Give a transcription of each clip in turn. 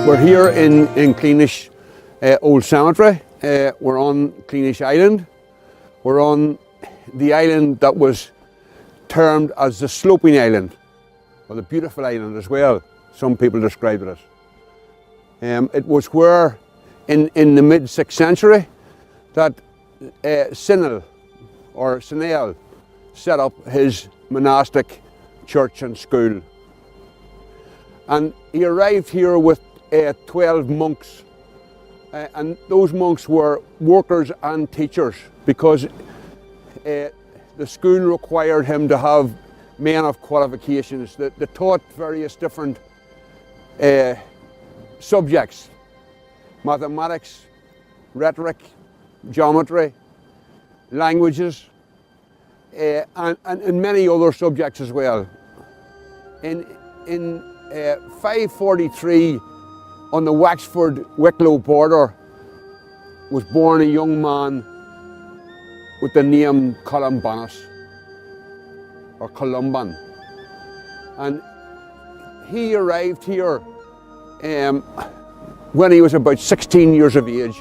We're here in Cleenish Old Cemetery. We're on Cleenish Island. We're on the island that was termed as the Sloping Island, or the Beautiful Island as well. Some people describe it as. It was where, in the mid-6th century, that Sinnell, or Sinnell, set up his monastic church and school. And he arrived here with 12 monks, and those monks were workers and teachers, because the school required him to have men of qualifications that taught various different subjects: mathematics, rhetoric, geometry, languages, and many other subjects as well. In 543, on the Wexford-Wicklow border, was born a young man with the name Columbanus, or Columban. And he arrived here when he was about 16 years of age.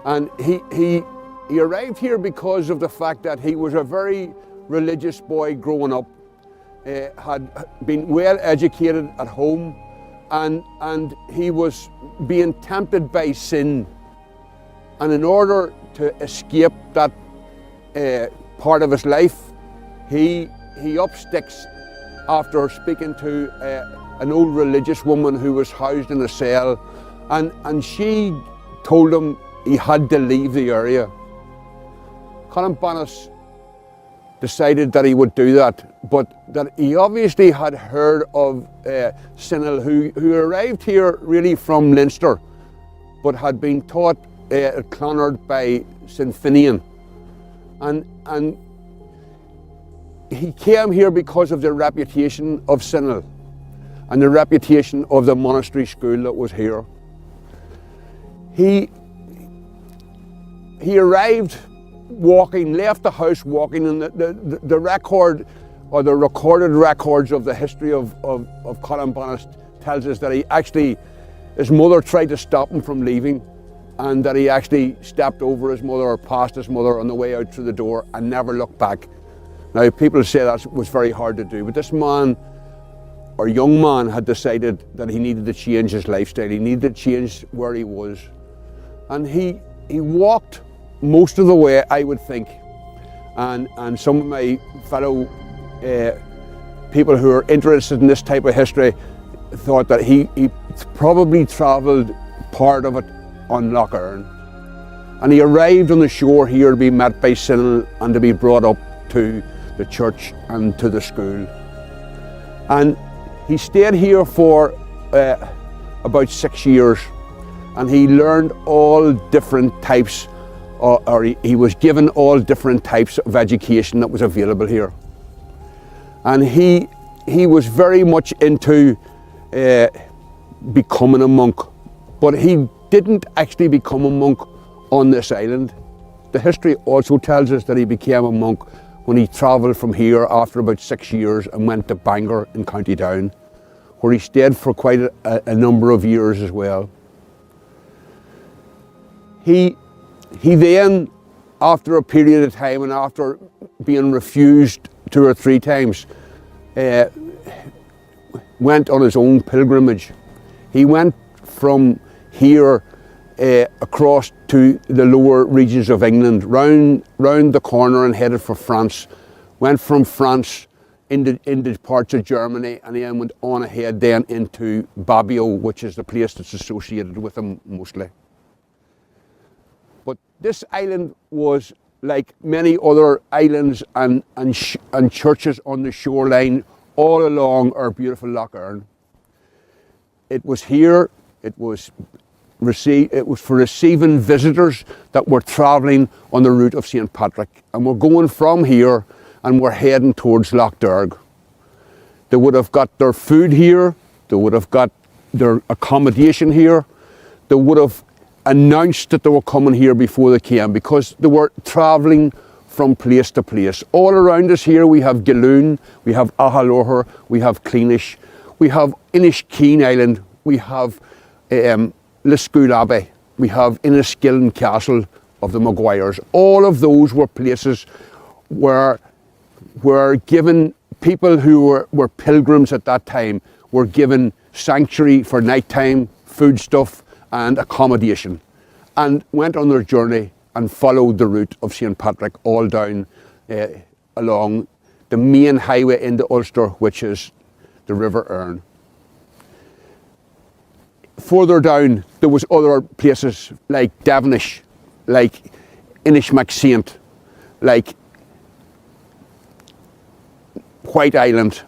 And he arrived here because of the fact that he was a very religious boy growing up, had been well educated at home, and he was being tempted by sin. And in order to escape that part of his life, he up sticks after speaking to an old religious woman who was housed in a cell, and she told him he had to leave the area. Columbanus decided that he would do that, but that he obviously had heard of Sinnell, who arrived here really from Leinster, but had been taught at Clogher by St. Finian. And he came here because of the reputation of Sinnell and the reputation of the monastery school that was here. He arrived walking, left the house walking, and the record, or the recorded records of the history of Columbanus tells us that his mother tried to stop him from leaving, and that he actually stepped over his mother or past his mother on the way out through the door and never looked back. Now, people say that was very hard to do, but this man, or young man, had decided that he needed to change his lifestyle. He needed to change where he was. And he walked most of the way, I would think, and some of my fellow people who are interested in this type of history thought that he probably travelled part of it on Lough Erne. And he arrived on the shore here to be met by Sinnell and to be brought up to the church and to the school. And he stayed here for about 6 years, and he learned all different types, or he was given all different types of education that was available here. And he was very much into becoming a monk, but he didn't actually become a monk on this island. The history also tells us that he became a monk when he travelled from here after about 6 years and went to Bangor in County Down, where he stayed for quite a number of years as well. He then, after a period of time and after being refused 2 or 3 times, went on his own pilgrimage. He went from here across to the lower regions of England, round the corner, and headed for France. Went from France into parts of Germany, and then went on ahead then into Bobbio, which is the place that's associated with him mostly. But this island was like many other islands and churches on the shoreline all along our beautiful Lough Erne. It was here, it was for receiving visitors that were travelling on the route of St. Patrick, and we're going from here and we're heading towards Lough Derg. They would have got their food here, they would have got their accommodation here, they would have announced that they were coming here before they came, because they were travelling from place to place. All around us here we have Galoon, we have Lough, we have Cleenish, we have Inishkeen Island, we have Liscool Abbey, we have Enniskillen Castle of the Maguires. All of those were places where given people who were pilgrims at that time were given sanctuary for nighttime, foodstuff and accommodation, and went on their journey and followed the route of St. Patrick all down along the main highway into Ulster, which is the River Erne. Further down there was other places like Devonish, like Inishmacsaint, like White Island,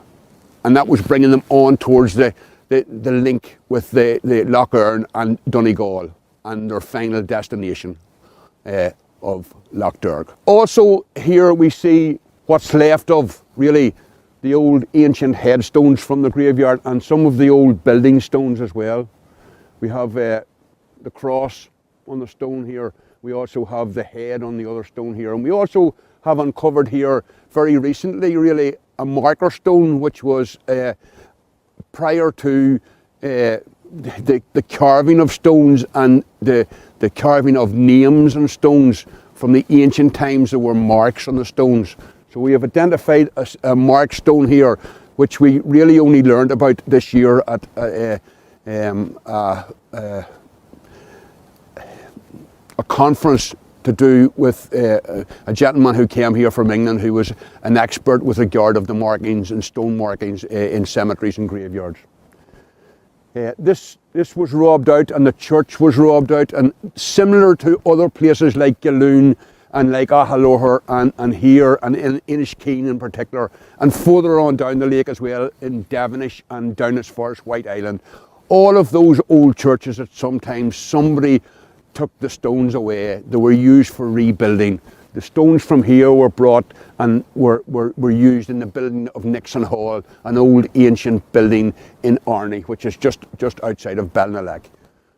and that was bringing them on towards the link with the Lough Erne and Donegal and their final destination of Lough Derg. Also here we see what's left of really the old ancient headstones from the graveyard and some of the old building stones as well. We have the cross on the stone here. We also have the head on the other stone here, and we also have uncovered here very recently really a marker stone which was prior to the carving of stones and the carving of names and stones. From the ancient times there were marks on the stones. So we have identified a mark stone here which we really only learned about this year at a conference to do with a gentleman who came here from England who was an expert with regard of the markings and stone markings in cemeteries and graveyards. This was robbed out, and the church was robbed out, and similar to other places like Galoon and like Ahalloher and here and in Inniskeen in particular, and further on down the lake as well in Devonish and down as far as White Island. All of those old churches that sometimes somebody took the stones away, they were used for rebuilding. The stones from here were brought and were used in the building of Nixon Hall, an old ancient building in Erne, which is just outside of Ballinalec.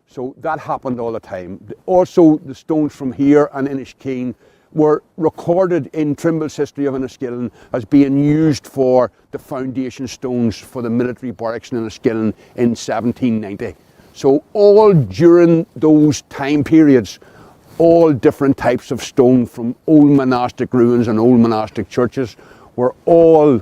So that happened all the time. Also the stones from here and Inniskeen were recorded in Trimble's History of Enniskillen as being used for the foundation stones for the military barracks in Enniskillen in 1790. So all during those time periods, all different types of stone from old monastic ruins and old monastic churches were all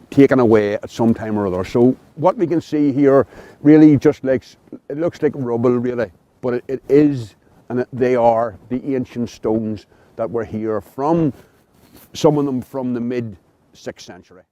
taken away at some time or other. So what we can see here really just looks like rubble really, but it is, and they are the ancient stones that were here from, some of them from the mid 6th century.